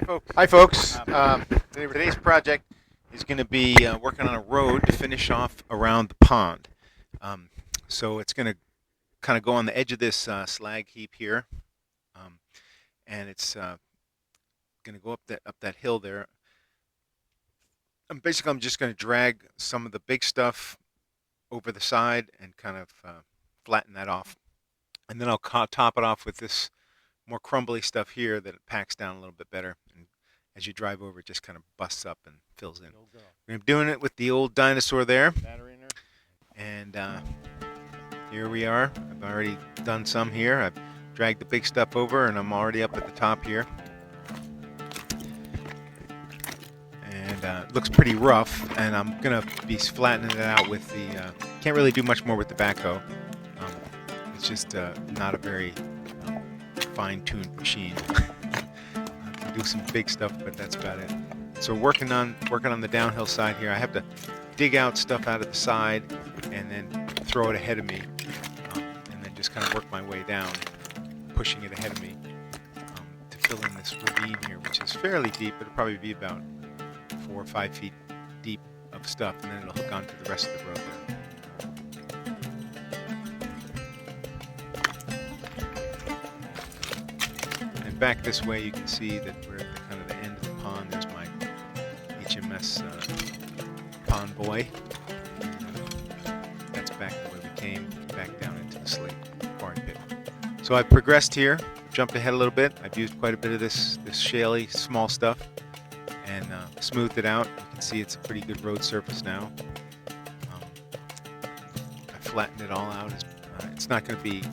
folks. Hi, folks. Today's project is going to be working on a road to finish off around the pond. So it's going to kind of go on the edge of this slag heap here, um, and it's going to go up that hill there. Basically, I'm just going to drag some of the big stuff over the side and kind of flatten that off, and then I'll top it off with this more crumbly stuff here that it packs down a little bit better. And as you drive over, it just kind of busts up and fills in. I'm doing it with the old dinosaur there. And here we are. I've already done some here. I've dragged the big stuff over, and I'm already up at the top here. And it looks pretty rough, and I'm going to be flattening it out with the... can't really do much more with the backhoe. It's just not a very fine-tuned machine. I can do some big stuff, but that's about it. So working on the downhill side here, I have to dig out stuff out of the side and then throw it ahead of me, and then just kind of work my way down, pushing it ahead of me to fill in this ravine here, which is fairly deep. It'll probably be about 4 or 5 feet deep of stuff, and then it'll hook onto the rest of the road there. Back this way, you can see that we're at the kind of the end of the pond. There's my HMS pond boy. That's back the way we came, back down into the slate quarry pit. So I've progressed here, jumped ahead a little bit. I've used quite a bit of this shaly, small stuff and smoothed it out. You can see it's a pretty good road surface now. I flattened it all out. It's not going to be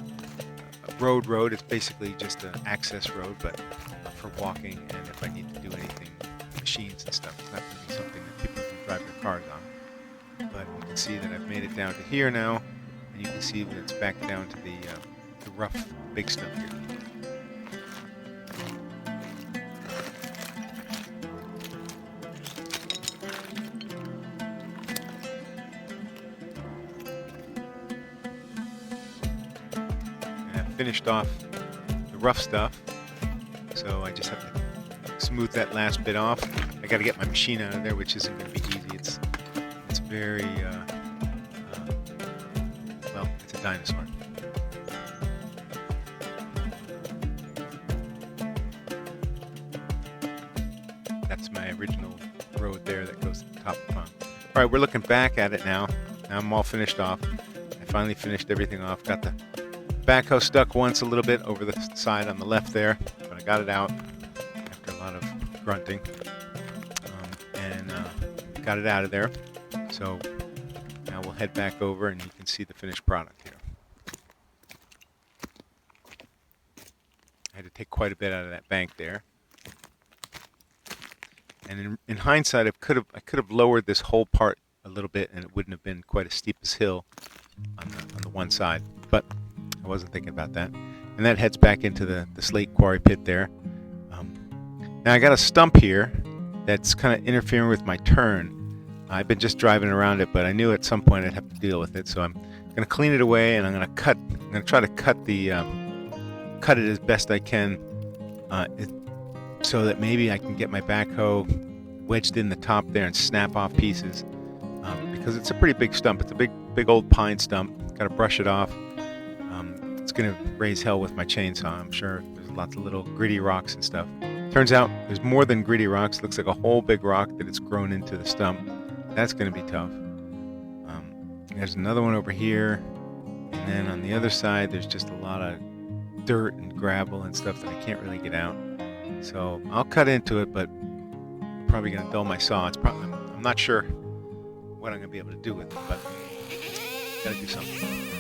road. It's basically just an access road, but for walking, and if I need to do anything, machines and stuff, it's not going to be something that people can drive their cars on. But you can see that I've made it down to here now, and you can see that it's back down to the rough, big stuff here. Finished off the rough stuff, so I just have to smooth that last bit off. I got to get my machine out of there, which isn't going to be easy. It's very well, it's a dinosaur. That's my original road there that goes to the top of the pond. All right, we're looking back at it now. Now I'm all finished off. I finally finished everything off. Got the backhoe stuck once a little bit over the side on the left there, but I got it out after a lot of grunting, and got it out of there. So now we'll head back over, and you can see the finished product here. I had to take quite a bit out of that bank there, and in hindsight, I could have lowered this whole part a little bit, and it wouldn't have been quite as steep as hill on the one side, but I wasn't thinking about that. And that heads back into the slate quarry pit there. Now I got a stump here that's kind of interfering with my turn. I've been just driving around it, but I knew at some point I'd have to deal with it. So I'm going to clean it away, and I'm going to try to cut it as best I can, so that maybe I can get my backhoe wedged in the top there and snap off pieces. Because it's a pretty big stump. It's a big old pine stump. Got to brush it off. It's going to raise hell with my chainsaw, I'm sure. There's lots of little gritty rocks and stuff. Turns out there's more than gritty rocks. Looks like a whole big rock that it's grown into the stump. That's going to be tough. There's another one over here. And then on the other side, there's just a lot of dirt and gravel and stuff that I can't really get out. So I'll cut into it, but I'm probably going to dull my saw. I'm not sure what I'm going to be able to do with it, but got to do something.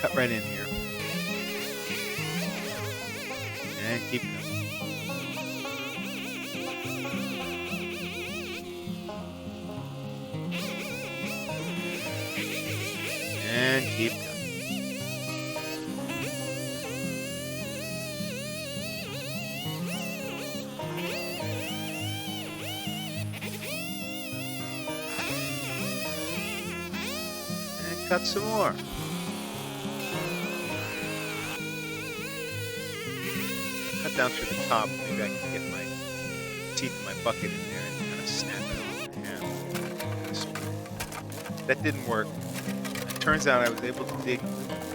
Cut right in here and keep going. And keep going. And cut some more. cut down through the top. Maybe I can get my teeth in my bucket in there and kind of snap it off in half. That didn't work. It turns out I was able to get it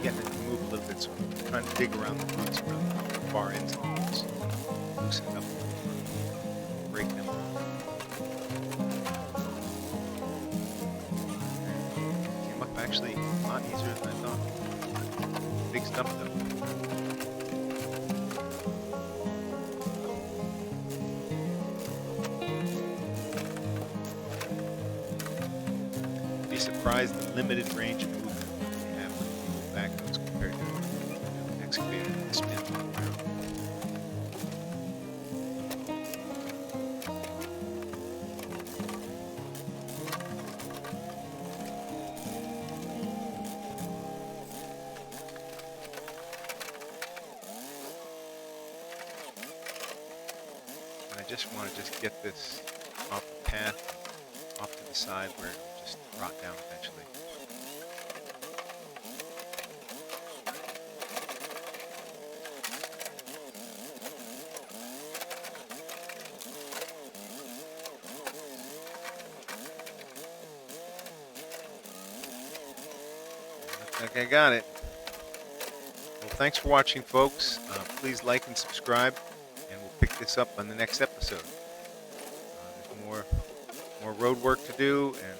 to move a little bit, so I'm trying to dig around the roots, around the far ends of the roots, loosen it up a little bit, break them. Came up actually a lot easier than I thought. Big stump though. Be surprised the limited range of movement you have with the old backhoes compared to an excavator that spins all around. And I just want to get this off the path, off to the side where it will just rot down eventually. Looks like I got it. Well, thanks for watching, folks. Please like and subscribe, and we'll pick this up on the next episode. There's more road work to do, and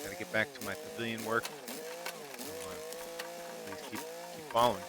got to get back to my pavilion work. So please keep following.